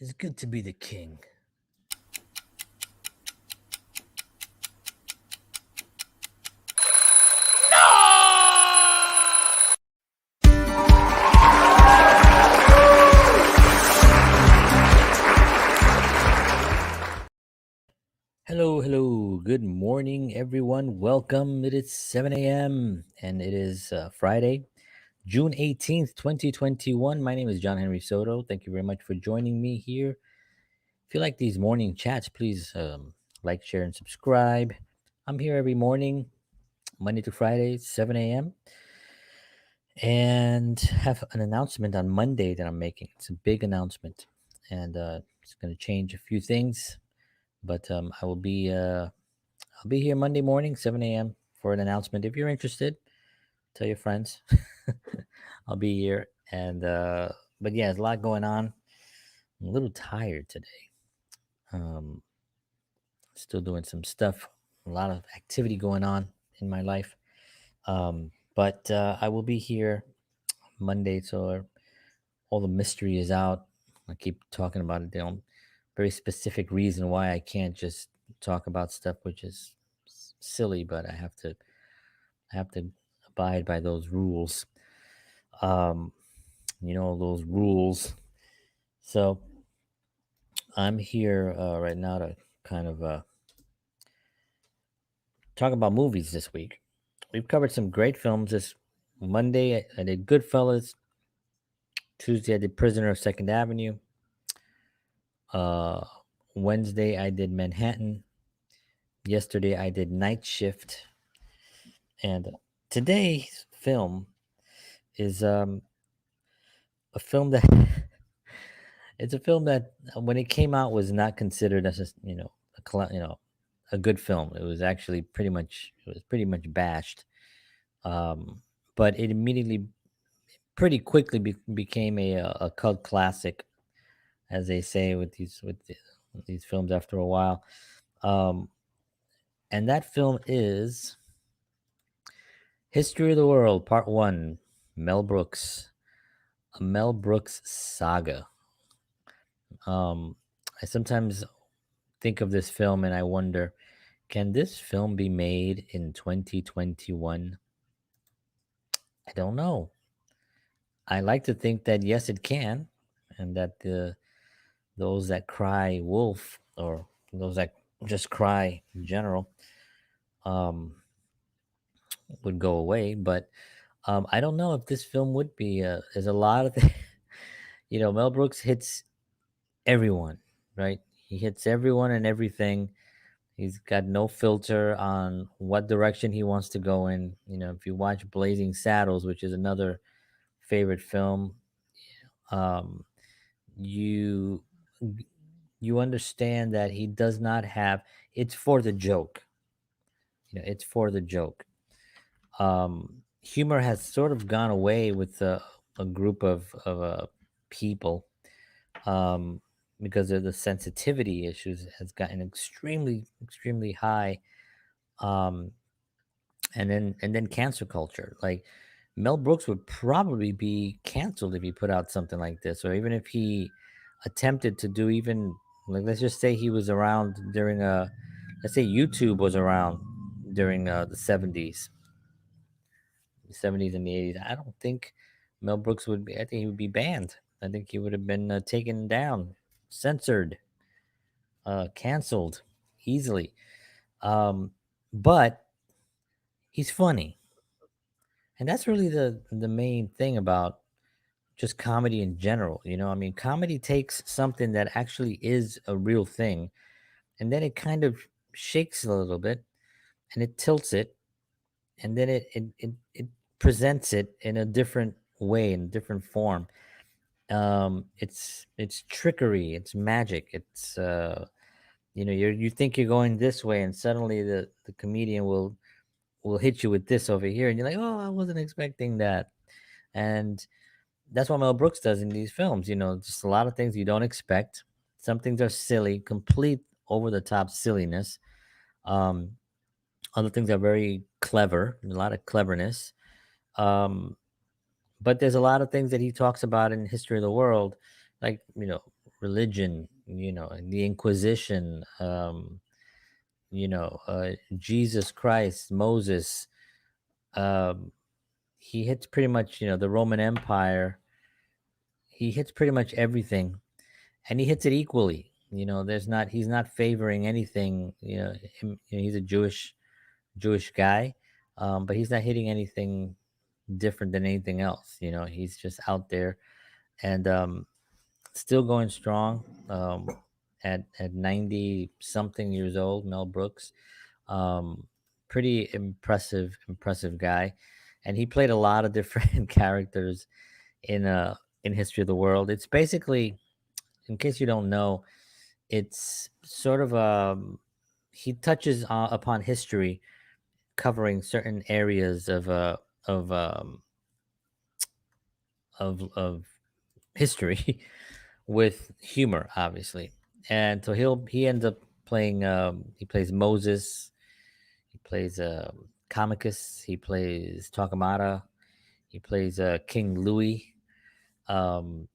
It's good to be the king. Hello. Good morning, everyone. Welcome. It is 7 a.m. and it is Friday, June 18th, 2021. My name is John Henry Soto. Thank you very much for joining me here. If you like these morning chats, please like, share, and subscribe. I'm here every morning, Monday to Friday, 7 a.m. and have an announcement on Monday that I'm making. It's a big announcement, and it's going to change a few things. But I'll be here Monday morning, 7 a.m. for an announcement. If you're interested, tell your friends. I'll be here, and but yeah, there's a lot going on. I'm a little tired today. Um, Still doing some stuff. A lot of activity going on in my life. But I will be here Monday, so all the mystery is out. I keep talking about it. Very specific reason why I can't just talk about stuff which is silly, but I have to abide by those rules. Um, those rules. So I'm here right now to kind of talk about movies this week. We've covered some great films. This Monday I did Goodfellas. Tuesday I did Prisoner of Second Avenue. Uh, Wednesday I did Manhattan. Yesterday I did Night Shift. And today's film is a film that it's a film that when it came out was not considered as a good film. It was pretty much bashed. Um, but it immediately pretty quickly became a cult classic, as they say with these films after a while. Um, and that film is History of the World Part 1, Mel Brooks, a Mel Brooks saga. Um, I sometimes think of this film and I wonder, can this film be made in 2021? I don't know. I like to think that yes, it can, and that those that cry wolf or those that just cry in general um, would go away. But I don't know if this film would be. There's a lot of Mel Brooks hits everyone, right? He hits everyone and everything. He's got no filter on what direction he wants to go in. If you watch Blazing Saddles, which is another favorite film, um, you you understand that he does not have. It's for the joke. It's for the joke. Humor has sort of gone away with a group of people, um, because of the sensitivity issues has gotten extremely high. Um, and then cancel culture. Like Mel Brooks would probably be canceled if he put out something like this, or even if he attempted to do even like let's just say he was around during let's say YouTube was around during the 70s and the 80s. I don't think Mel Brooks would be. I think he would be banned. I think he would have been taken down, censored, canceled easily. Um, but he's funny, and that's really the main thing about just comedy in general. I mean, comedy takes something that actually is a real thing, and then it kind of shakes it a little bit, and it tilts it, and then it presents it in a different way, in a different form. It's trickery, it's magic. It's you think you're going this way, and suddenly the comedian will hit you with this over here, and you're like, oh, I wasn't expecting that. And that's what Mel Brooks does in these films. Just a lot of things you don't expect. Some things are silly, complete over the top silliness. Um, Other things are very clever, a lot of cleverness. Um, but there's a lot of things that he talks about in History of the World, like religion, the Inquisition, Jesus Christ, Moses. Um, he hits pretty much, the Roman Empire. He hits pretty much everything, and he hits it equally. He's not favoring anything. He's a Jewish guy, but he's not hitting anything different than anything else. He's just out there and still going strong. At 90 something years old, Mel Brooks, um, pretty impressive guy, and he played a lot of different characters in History of the World. It's basically, in case you don't know, it's sort of he touches upon history, covering certain areas of um, of history with humor, obviously. And so he ends up playing. He plays Moses. He plays Comicus. He plays Torquemada. He plays King Louis. Um,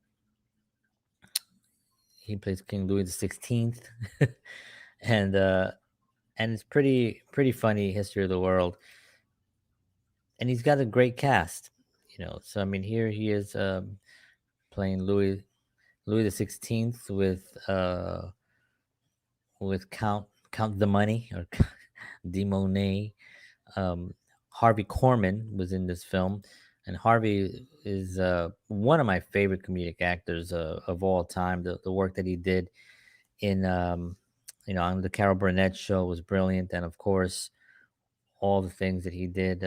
he plays King Louis XVI, and it's pretty funny, History of the World, and he's got a great cast. So I mean, here he is playing Louis the 16th with Count the Money, or De Monet. Um, Harvey Korman was in this film, and Harvey is one of my favorite comedic actors of all time. The work that he did in on the Carol Burnett show was brilliant, and of course all the things that he did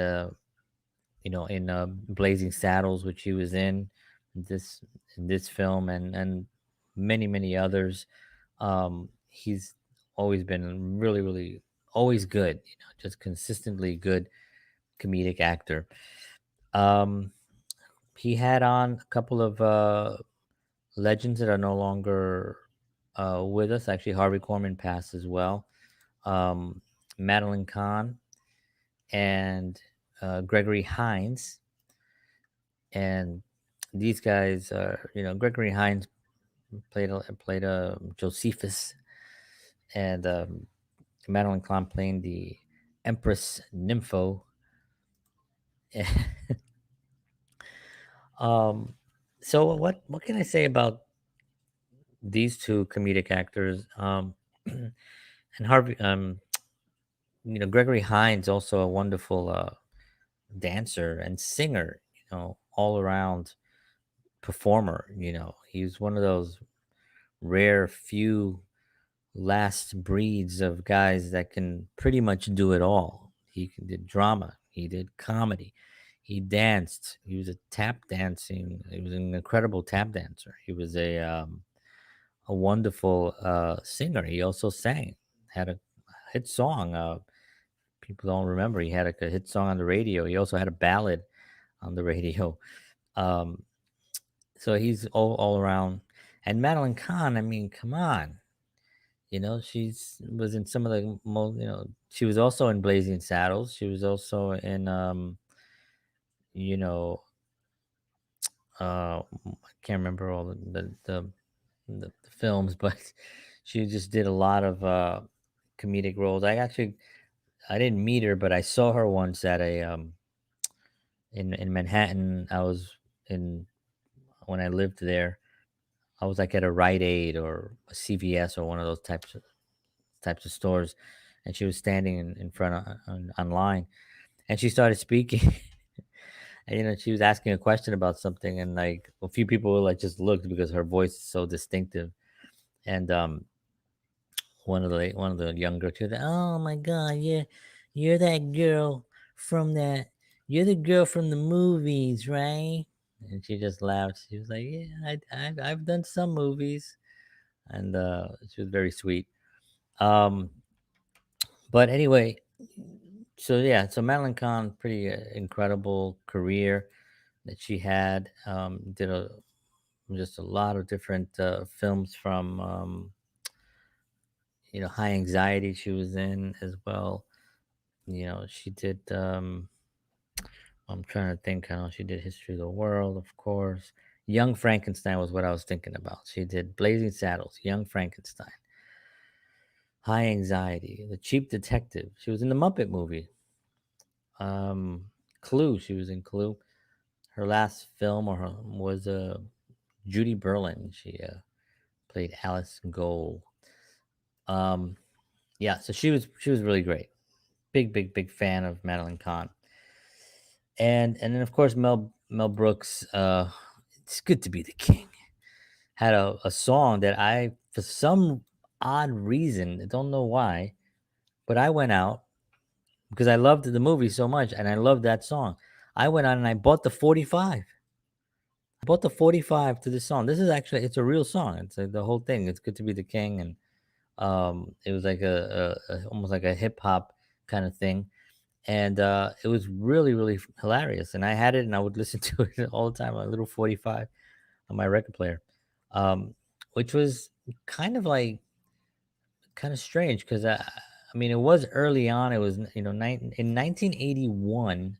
in Blazing Saddles, which he was this in this film, and many others. He's always been really always good, just consistently good comedic actor. Um, he had on a couple of legends that are no longer with us. Actually, Harvey Korman passed as well. Um, Madeline Kahn and Gregory Hines, and these guys are, Gregory Hines played Josephus, and Madeline Kahn playing the Empress Nympho. um, so what can I say about these two comedic actors? And Harvey, Gregory Hines, also a wonderful dancer and singer, all around performer. He's one of those rare few last breeds of guys that can pretty much do it all. Did drama, he did comedy, he danced. He was a tap dancing. He was an incredible tap dancer. He was a wonderful singer. He also sang, had a hit song. People don't remember, he had a hit song on the radio. He also had a ballad on the radio. Um, so he's all around. And Madeline Kahn, I mean, come on. She's was in some of the most, she was also in Blazing Saddles. She was also in, you know, I can't remember all the films, but she just did a lot of comedic roles. I didn't meet her, but I saw her once at a in Manhattan. I was in when I lived there. I was like at a Rite Aid or a CVS or one of those types of stores, and she was standing in front of online, and she started speaking. And she was asking a question about something, and like a few people like just looked because her voice is so distinctive. And one of the young girls, she was like, "Oh my god, yeah, you're that girl from that. You're the girl from the movies, right?" And she just laughed. She was like, "Yeah, I've done some movies," and she was very sweet. Um, but anyway, so yeah, so Madeline Kahn, pretty incredible career that she had. Did just a lot of different films, from High Anxiety she was in as well. She did. I'm trying to think how she did History of the World, of course. Young Frankenstein was what I was thinking about. She did Blazing Saddles, Young Frankenstein, High Anxiety, The Cheap Detective. She was in the Muppet movie. Um, Clue. She was in Clue. Her last film was Judy Berlin. She played Alice Gold. Um, yeah, so she was really great. Big fan of Madeline Kahn. And then of course Mel Brooks. It's good to be the king. Had a song that I, for some odd reason, I don't know why, but I went out because I loved the movie so much and I loved that song. I went out and I bought the 45. I bought the 45 to this song. This is actually, it's a real song. It's like the whole thing. It's good to be the king, and it was like almost like a hip hop kind of thing, and it was really hilarious. And I had it, and I would listen to it all the time. A little 45 on my record player, um, which was kind of like kind of strange because I mean, it was early on. It was in 1981.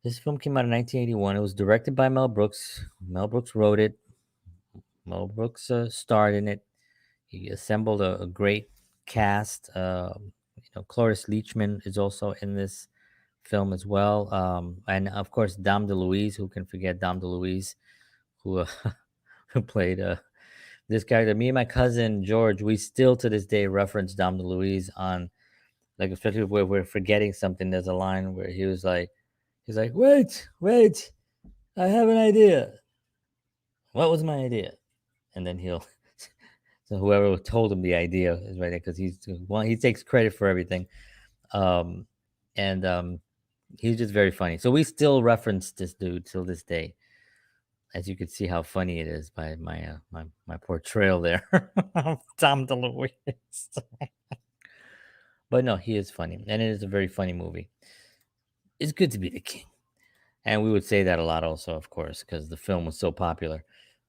This film came out in 1981. It was directed by Mel Brooks. Mel Brooks wrote it. Mel Brooks starred in it. He assembled a great cast. Cloris Leachman is also in this film as well, and of course Dom DeLuise. Who can forget Dom DeLuise, who who played this character? Me and my cousin George, we still to this day reference Dom DeLuise on, like, especially where we're forgetting something. There's a line where he's like, wait, I have an idea. What was my idea? And then he'll so whoever told him the idea is right there because he takes credit for everything. Um, and he's just very funny. So we still reference this dude till this day, as you can see how funny it is by my portrayal there of Tom DeLuise. But no, he is funny, and it is a very funny movie. It's good to be the king, and we would say that a lot, also, of course, because the film was so popular.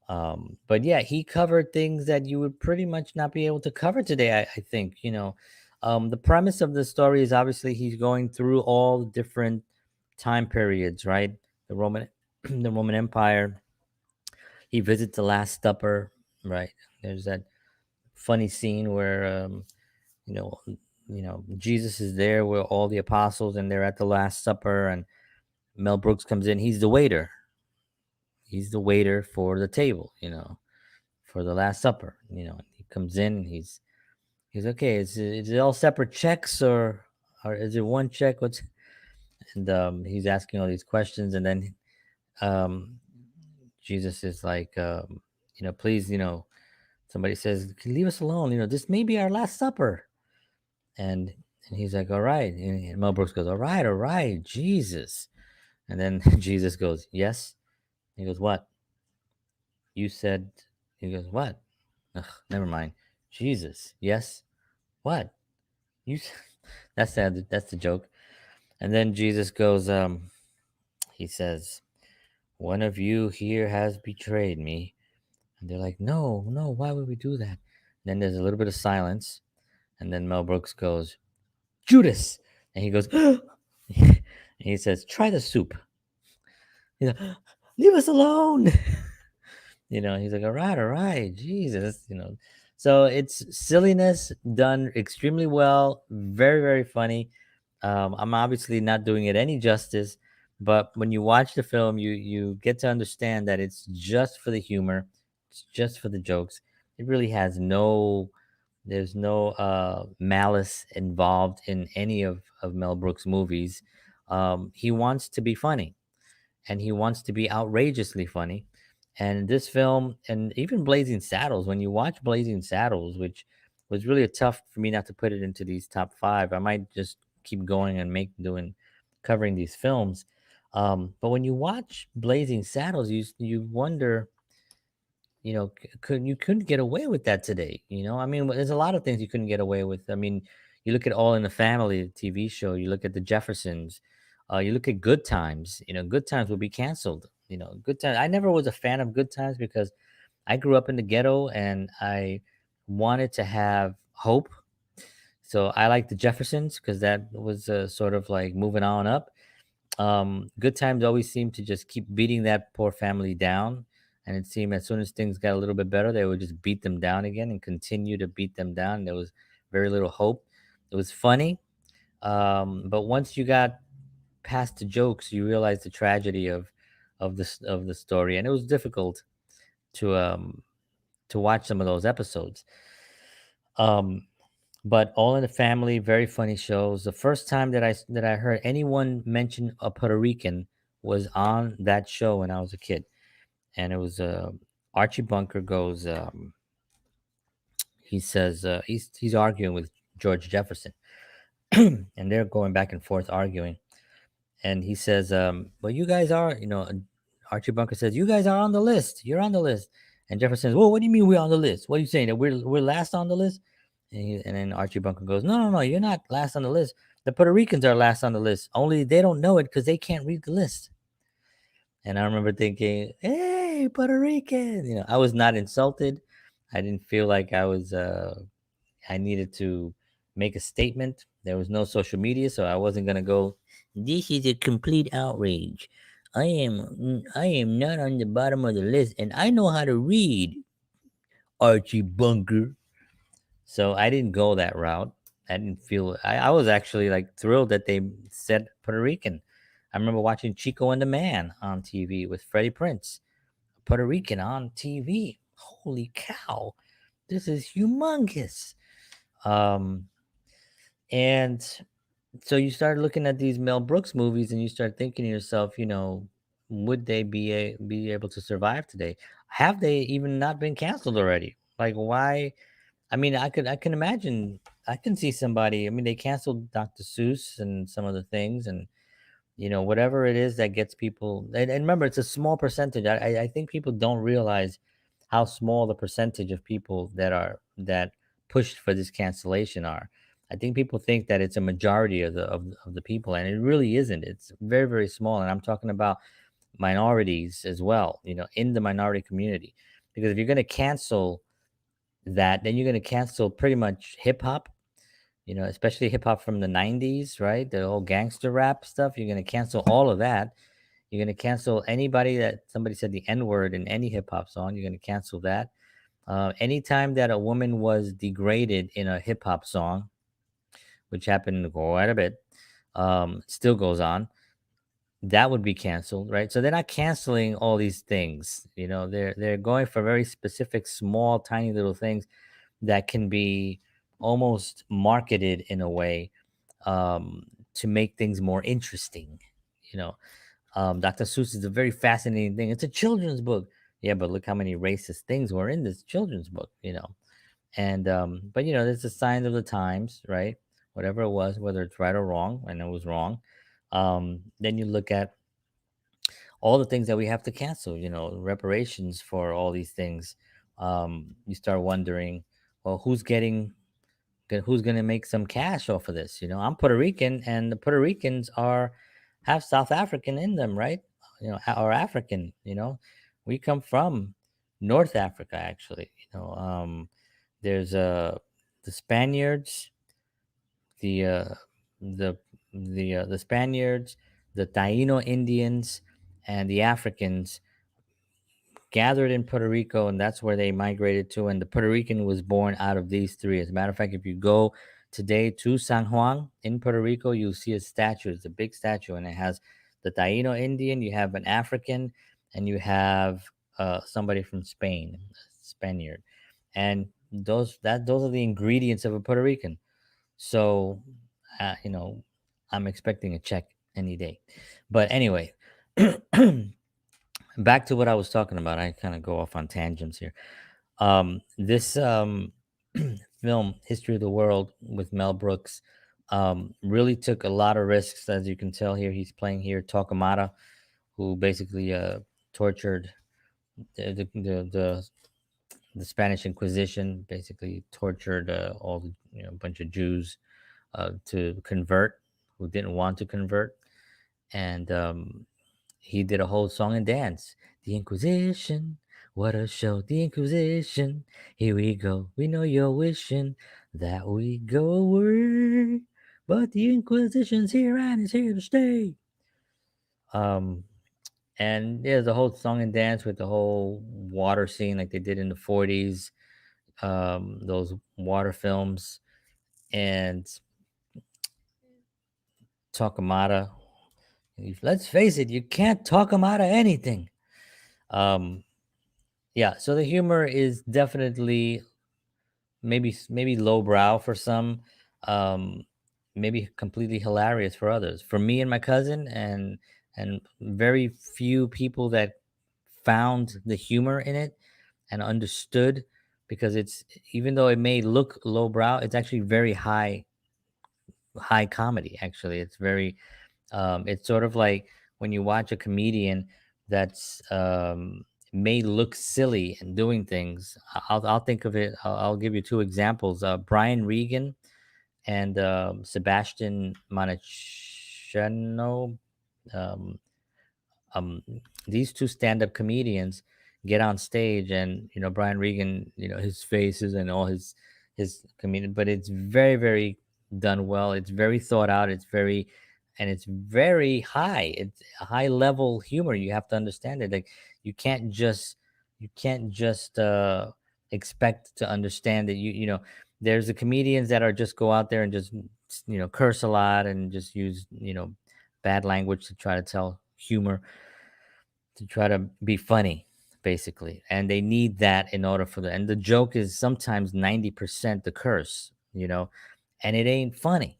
But yeah, he covered things that you would pretty much not be able to cover today. I think the premise of the story is obviously he's going through all the different time periods, right? The Roman, the Roman Empire. He visits the Last Supper, right? There's that funny scene where you know, Jesus is there with all the apostles, and they're at the Last Supper, and Mel Brooks comes in. He's the waiter. He's the waiter for the table, for the Last Supper. He comes in. He's okay. Is it all separate checks, or is it one check? And he's asking all these questions, and then um, Jesus is like, please, somebody says, leave us alone. This may be our Last Supper, and he's like, all right. And Mel Brooks goes, all right, Jesus. And then Jesus goes, yes. He goes, what? You said. He goes, what? Ugh, never mind. Jesus, yes. What? You? That's sad. That's the joke. And then Jesus goes. He says, "One of you here has betrayed me." And they're like, "No, no. Why would we do that?" And then there's a little bit of silence, and then Mel Brooks goes, "Judas," and he goes, and he says, "Try the soup." He's like, "Leave us alone." He's like, all right, Jesus, So it's silliness done extremely well, very funny. I'm obviously not doing it any justice, but when you watch the film, you get to understand that it's just for the humor, it's just for the jokes. It really has there's no malice involved in any of Mel Brooks' movies. He wants to be funny, and he wants to be outrageously funny. And this film, and even Blazing Saddles, when you watch Blazing Saddles, which was really tough for me not to put it into these top five, I might just keep going and covering these films. But when you watch Blazing Saddles, you wonder, couldn't get away with that today. I mean, there's a lot of things you couldn't get away with. I mean, you look at All in the Family TV show, you look at The Jeffersons, you look at Good Times. Good Times will be canceled. Good Times. I never was a fan of Good Times because I grew up in the ghetto and I wanted to have hope. So I like The Jeffersons because that was sort of like moving on up. Good times always seemed to just keep beating that poor family down. And it seemed as soon as things got a little bit better, they would just beat them down again and continue to beat them down. There was very little hope. It was funny. But once you got past the jokes, you realized the tragedy of the story. And it was difficult to um, to watch some of those episodes. Um, but All in the Family, very funny shows. The first time that I heard anyone mention a Puerto Rican was on that show when I was a kid, and it was Archie Bunker goes. He says he's arguing with George Jefferson, and they're going back and forth arguing, and he says, "Well, you guys are, Archie Bunker says, "You guys are on the list. You're on the list." And Jefferson says, "Well, what do you mean we're on the list? What are you saying that we're last on the list?" And then Archie Bunker goes, "No, no, no, you're not last on the list. The Puerto Ricans are last on the list. Only they don't know it because they can't read the list." And I remember thinking, "Hey, Puerto Rican!" I was not insulted. I didn't feel like I needed to make a statement. There was no social media, so I wasn't gonna go. This is a complete outrage. I am not on the bottom of the list, and I know how to read, Archie Bunker. So I didn't go that route. I didn't feel. I was actually like thrilled that they said Puerto Rican. I remember watching Chico and the Man on TV with Freddie Prinze. Puerto Rican on TV. Holy cow! This is humongous. Um, and so you start looking at these Mel Brooks movies, and you start thinking to yourself, would they be able to survive today? Have they even not been canceled already? Like, why? I mean, I can imagine. I can see somebody. I mean, they canceled Dr. Seuss and some of the things, and whatever it is that gets people. And remember, it's a small percentage. I think people don't realize how small the percentage of people that pushed for this cancellation are. I think people think that it's a majority of the people, and it really isn't. It's very, very small, and I'm talking about minorities as well. In the minority community, because if you're going to cancel that, then you're going to cancel pretty much hip hop. Especially hip hop from the '90s, right? The whole gangster rap stuff. You're going to cancel all of that. You're going to cancel anybody that somebody said the N word in any hip hop song. You're going to cancel that. Anytime that a woman was degraded in a hip hop song, which happened quite a bit, still goes on, that would be canceled, right? So they're not canceling all these things. They're going for very specific, small, tiny little things that can be almost marketed in a way, to make things more interesting. You know, Dr. Seuss is a very fascinating thing. It's a children's book. Yeah, but look how many racist things were in this children's book. And but there's a sign of the times, right? Whatever it was, whether it's right or wrong, and it was wrong. Then you look at all the things that we have to cancel, reparations for all these things. You start wondering, well, who's going to make some cash off of this? I'm Puerto Rican, and the Puerto Ricans have South African in them, right? Or African. We come from North Africa, actually. There's the Spaniards, the uh, the Spaniards, the Taino Indians, and the Africans gathered in Puerto Rico, and that's where they migrated to. And the Puerto Rican was born out of these three. As a matter of fact, if you go today to San Juan in Puerto Rico, you'll see a statue. It's a big statue, and it has the Taino Indian, you have an African, and you have somebody from Spain, a Spaniard. And those are the ingredients of a Puerto Rican. So, uh, you know, I'm expecting a check any day. But anyway, back to what I was talking about. I kind of go off on tangents here. This film, History of the World with Mel Brooks, really took a lot of risks. As you can tell here, he's playing here Torquemada, who basically tortured the Spanish Inquisition, basically tortured all the a bunch of Jews to convert who didn't want to convert, and he did a whole song and dance. The Inquisition, what a show! The Inquisition, here we go. We know you're wishing that we go away, but the Inquisition's here and it's here to stay. Um, and yeah, the whole song and dance with the whole water scene, like they did in the '40s, those water films, and Torquemada. Let's face it, you can't talk him out of anything. Um, yeah, so the humor is definitely maybe lowbrow for some, um, maybe completely hilarious for others. For me and my cousin, and very few people that found the humor in it and understood, because it's, even though it may look lowbrow, it's actually very high comedy. Actually, it's very it's sort of like when you watch a comedian that's may look silly and doing things. I'll think of it. I'll give you two examples. Brian Regan and Sebastian Maniscalco. Um, um these two stand-up comedians get on stage, and Brian Regan, his faces and all his comedian, but it's very done well. It's very thought out. It's very high. It's a high level humor. You have to understand it. Like, you can't just expect to understand it. There's the comedians that are just go out there and just curse a lot and just use bad language to try to tell humor, to try to be funny, basically. And they need that in order for and the joke is sometimes 90% the curse, and it ain't funny.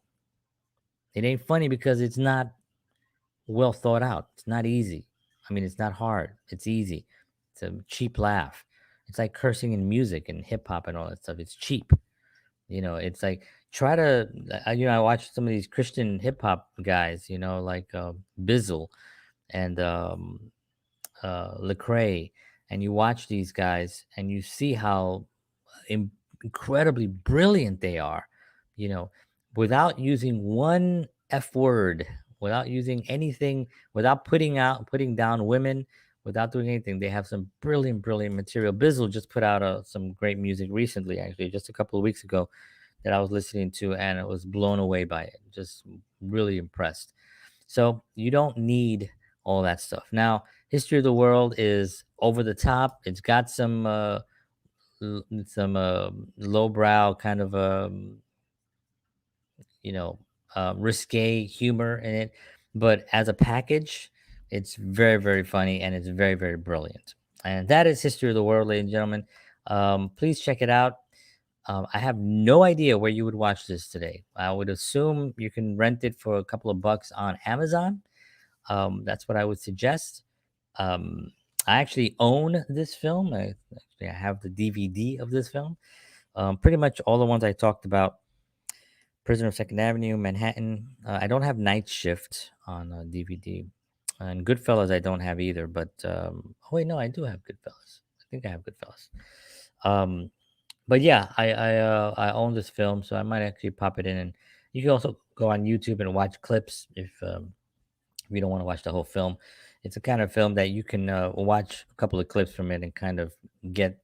It ain't funny because it's not well thought out. It's not easy. I mean, it's not hard. It's easy. It's a cheap laugh. It's like cursing in music and hip hop and all that stuff. It's cheap. It's like, try to, I watch some of these Christian hip hop guys, like Bizzle and Lecrae, and you watch these guys and you see how incredibly brilliant they are, you know, without using one F word, without using anything, without putting down women, without doing anything. They have some brilliant material. Bizzle just put out some great music recently, actually, just a couple of weeks ago, that I was listening to, and I was blown away by it. Just really impressed. So you don't need all that stuff. Now, History of the World is over the top. It's got some lowbrow kind of you know risque humor in it, but as a package, it's very funny, and it's very brilliant. And that is History of the World, ladies and gentlemen. Please check it out. I have no idea where you would watch this today. I would assume you can rent it for a couple of bucks on Amazon. That's what I would suggest. Um, I actually own this film. I have the DVD of this film. Pretty much all the ones I talked about: Prisoner of Second Avenue, Manhattan. I don't have Night Shift on DVD, and Goodfellas I don't have either. But oh wait, no, I do have Goodfellas. I think I have Goodfellas. Um, but yeah, I own this film, so I might actually pop it in, and you can also go on YouTube and watch clips if you don't want to watch the whole film. It's a kind of film that you can watch a couple of clips from it and kind of get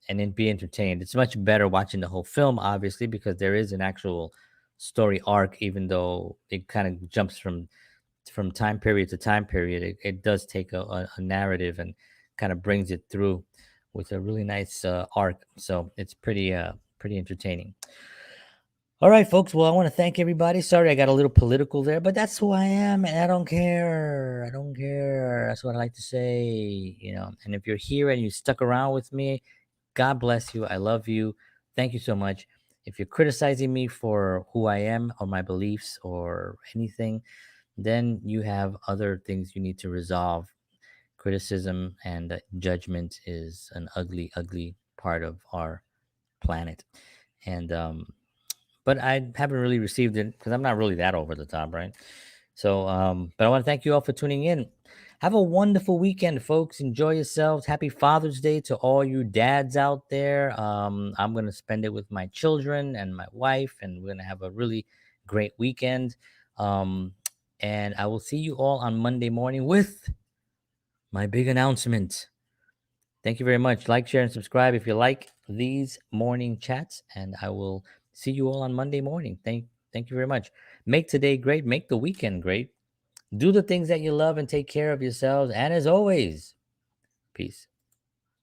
and then be entertained. It's much better watching the whole film, obviously, because there is an actual story arc, even though it kind of jumps from time period to time period. It does take a narrative and kind of brings it through with a really nice arc. So it's pretty entertaining. All right, folks. Well, I want to thank everybody. Sorry, I got a little political there, but that's who I am, and I don't care. I don't care. That's what I like to say. And if you're here and you stuck around with me, God bless you. I love you. Thank you so much. If you're criticizing me for who I am or my beliefs or anything, then you have other things you need to resolve. Criticism and judgment is an ugly part of our planet. And but I haven't really received it because I'm not really that over the top, right? So, but I want to thank you all for tuning in. Have a wonderful weekend, folks. Enjoy yourselves. Happy Father's Day to all you dads out there. I'm going to spend it with my children and my wife, and we're going to have a really great weekend. Um, and I will see you all on Monday morning with my big announcement. Thank you very much. Like, share, and subscribe if you like these morning chats, and I will see you all on Monday morning. Thank you very much. Make today great. Make the weekend great. Do the things that you love and take care of yourselves. And as always, peace.